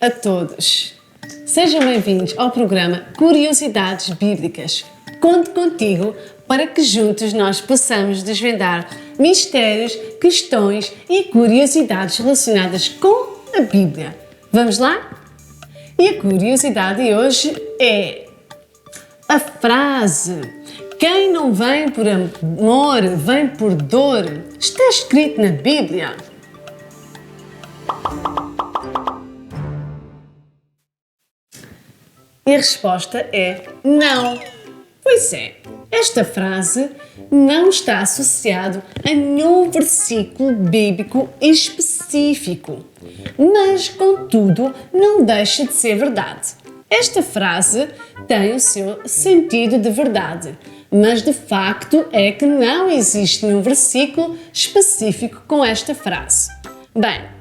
a todos! Sejam bem-vindos ao programa Curiosidades Bíblicas. Conto contigo para que juntos nós possamos desvendar mistérios, questões e curiosidades relacionadas com a Bíblia. Vamos lá? E a curiosidade de hoje é a frase: quem não vem por amor, vem por dor. Está escrito na Bíblia. E a resposta é não. Pois é, esta frase não está associada a nenhum versículo bíblico específico, mas, contudo, não deixa de ser verdade. Esta frase tem o seu sentido de verdade, mas de facto é que não existe nenhum versículo específico com esta frase. Bem,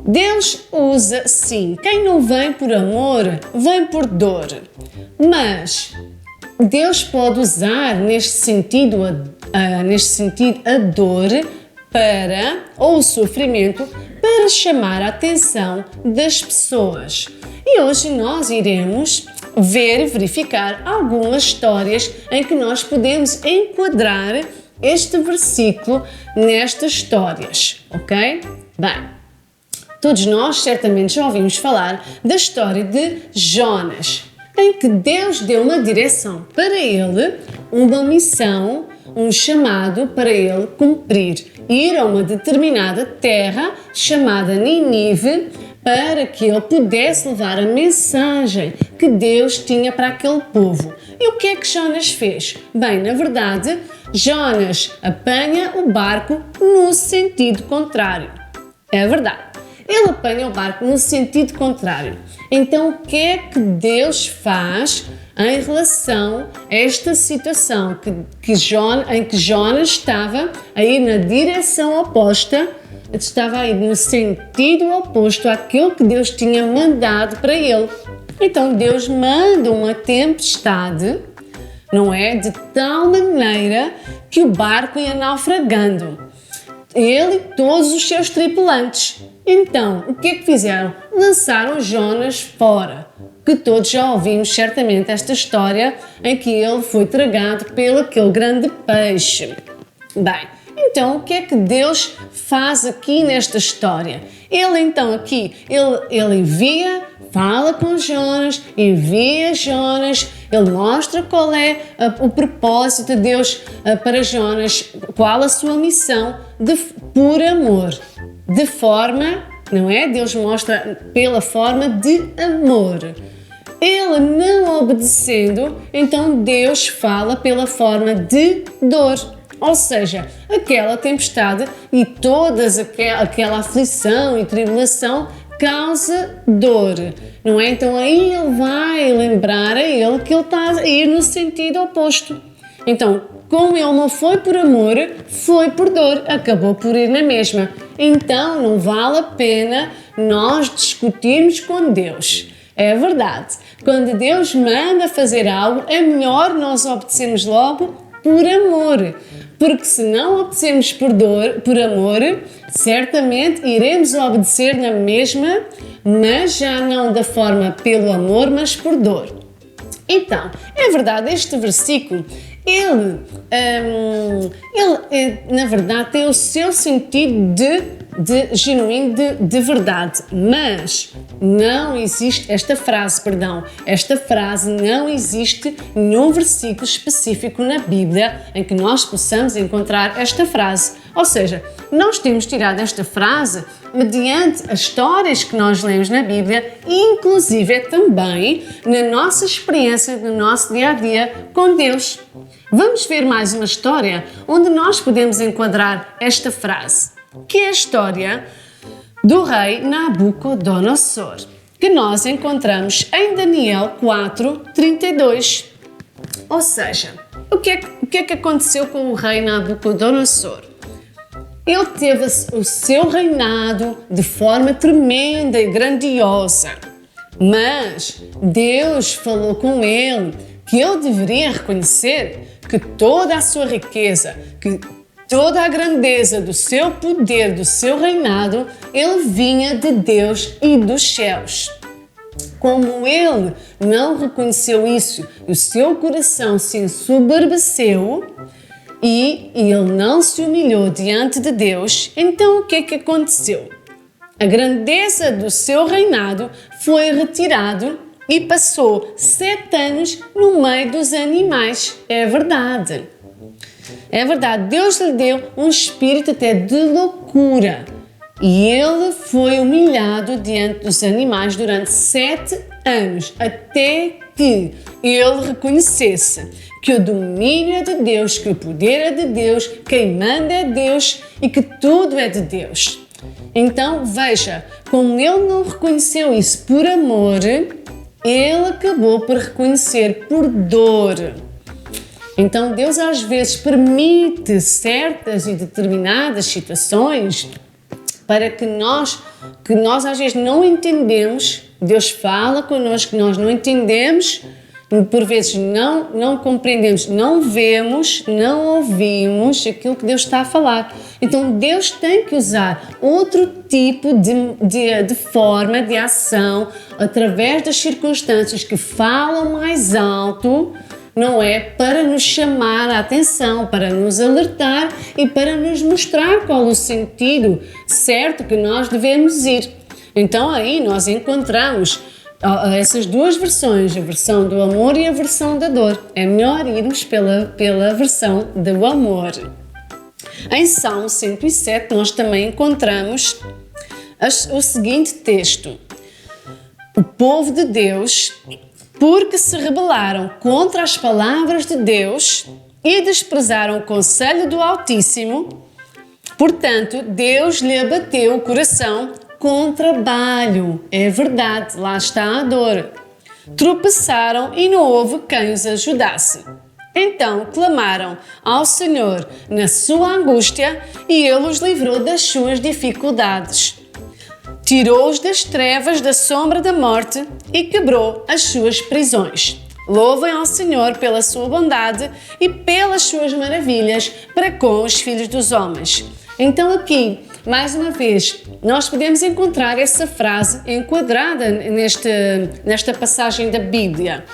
Deus usa, sim, quem não vem por amor, vem por dor. Mas Deus pode usar neste sentido a dor ou o sofrimento para chamar a atenção das pessoas. E hoje nós iremos ver e verificar algumas histórias em que nós podemos enquadrar este versículo nestas histórias, ok? Bem, todos nós certamente já ouvimos falar da história de Jonas, em que Deus deu uma direção para ele, uma missão, um chamado para ele cumprir, ir a uma determinada terra chamada Nínive, para que ele pudesse levar a mensagem que Deus tinha para aquele povo. E o que é que Jonas fez? Bem, na verdade, Jonas apanha o barco no sentido contrário. É verdade. Ele apanha o barco no sentido contrário. Então, o que é que Deus faz em relação a esta situação em que Jonas estava a ir na direção oposta, estava a ir no sentido oposto àquilo que Deus tinha mandado para ele? Então, Deus manda uma tempestade, não é? De tal maneira que o barco ia naufragando. Ele e todos os seus tripulantes. Então, o que é que fizeram? Lançaram Jonas fora, que todos já ouvimos certamente esta história em que ele foi tragado pelo aquele grande peixe. Bem, então o que é que Deus faz aqui nesta história? Ele então aqui, ele envia, fala com Jonas, envia Jonas, ele mostra qual é o propósito de Deus para Jonas, qual a sua missão por amor. De forma, não é? Deus mostra pela forma de amor. Ele não obedecendo, então Deus fala pela forma de dor. Ou seja, aquela tempestade e toda aquela aflição e tribulação causa dor, não é? Então aí ele vai lembrar a ele que ele está a ir no sentido oposto. Então, como ele não foi por amor, foi por dor, acabou por ir na mesma. Então, não vale a pena nós discutirmos com Deus. É verdade, quando Deus manda fazer algo, é melhor nós obedecermos logo por amor. Porque se não obedecermos por amor, certamente iremos obedecer na mesma, mas já não da forma pelo amor, mas por dor. Então, é verdade, este versículo, ele na verdade tem o seu sentido genuíno de verdade, mas não existe esta frase não existe nenhum versículo específico na Bíblia em que nós possamos encontrar esta frase. Ou seja, nós temos tirado esta frase mediante as histórias que nós lemos na Bíblia, inclusive também na nossa experiência, no nosso dia-a-dia com Deus. Vamos ver mais uma história onde nós podemos enquadrar esta frase, que é a história do rei Nabucodonosor, que nós encontramos em Daniel 4:32. Ou seja, o que é que aconteceu com o rei Nabucodonosor? Ele teve o seu reinado de forma tremenda e grandiosa, mas Deus falou com ele que ele deveria reconhecer que toda a sua riqueza, que toda a grandeza do seu poder, do seu reinado, ele vinha de Deus e dos céus. Como ele não reconheceu isso, o seu coração se ensoberbeceu e ele não se humilhou diante de Deus, então o que é que aconteceu? A grandeza do seu reinado foi retirado e passou 7 anos no meio dos animais. É verdade. É verdade. Deus lhe deu um espírito até de loucura. E ele foi humilhado diante dos animais durante 7 anos, até que ele reconhecesse que o domínio é de Deus, que o poder é de Deus, quem manda é Deus e que tudo é de Deus. Então, veja, como ele não reconheceu isso por amor, ele acabou por reconhecer por dor. Então, Deus às vezes permite certas e determinadas situações para que nós às vezes não entendemos. Deus fala connosco que nós não entendemos, por vezes não compreendemos, não vemos, não ouvimos aquilo que Deus está a falar. Então Deus tem que usar outro tipo de forma de ação através das circunstâncias que falam mais alto, não é? Para nos chamar a atenção, para nos alertar e para nos mostrar qual o sentido certo que nós devemos ir. Então aí nós encontramos essas duas versões, a versão do amor e a versão da dor. É melhor irmos pela versão do amor. Em Salmo 107 nós também encontramos o seguinte texto: o povo de Deus, porque se rebelaram contra as palavras de Deus e desprezaram o conselho do Altíssimo, portanto, Deus lhe abateu o coração com trabalho. É verdade, lá está a dor. Tropeçaram e não houve quem os ajudasse. Então clamaram ao Senhor na sua angústia e Ele os livrou das suas dificuldades. Tirou-os das trevas da sombra da morte e quebrou as suas prisões. Louvem ao Senhor pela sua bondade e pelas suas maravilhas para com os filhos dos homens. Então aqui, mais uma vez, nós podemos encontrar essa frase enquadrada nesta passagem da Bíblia.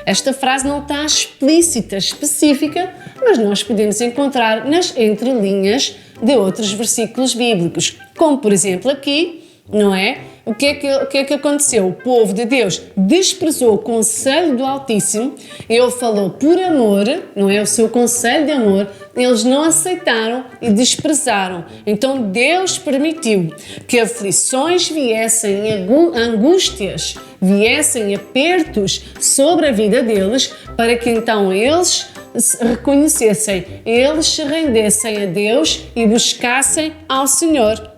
Esta frase não está explícita, específica, mas nós podemos encontrar nas entrelinhas de outros versículos bíblicos, como por exemplo aqui, não é? O que é que aconteceu? O povo de Deus desprezou o conselho do Altíssimo, ele falou por amor, não é? O seu conselho de amor, eles não aceitaram e desprezaram. Então Deus permitiu que aflições viessem, angústias viessem, apertos sobre a vida deles, para que então eles se reconhecessem, eles se rendessem a Deus e buscassem ao Senhor.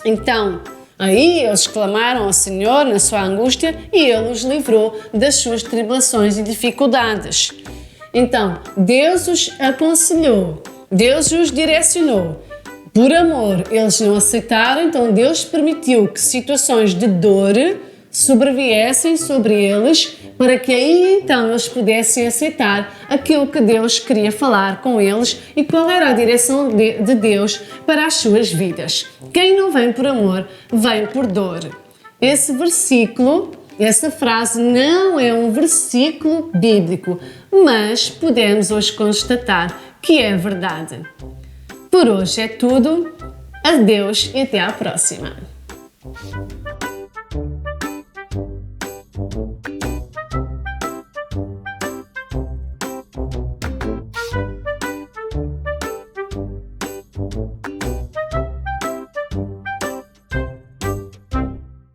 Então, aí eles clamaram ao Senhor na sua angústia e Ele os livrou das suas tribulações e dificuldades. Então, Deus os aconselhou, Deus os direcionou. Por amor, eles não aceitaram, então Deus permitiu que situações de dor sobreviessem sobre eles, para que aí então eles pudessem aceitar aquilo que Deus queria falar com eles e qual era a direção de Deus para as suas vidas. Quem não vem por amor, vem por dor. Esse versículo, essa frase não é um versículo bíblico, mas podemos hoje constatar que é verdade. Por hoje é tudo. Adeus e até à próxima.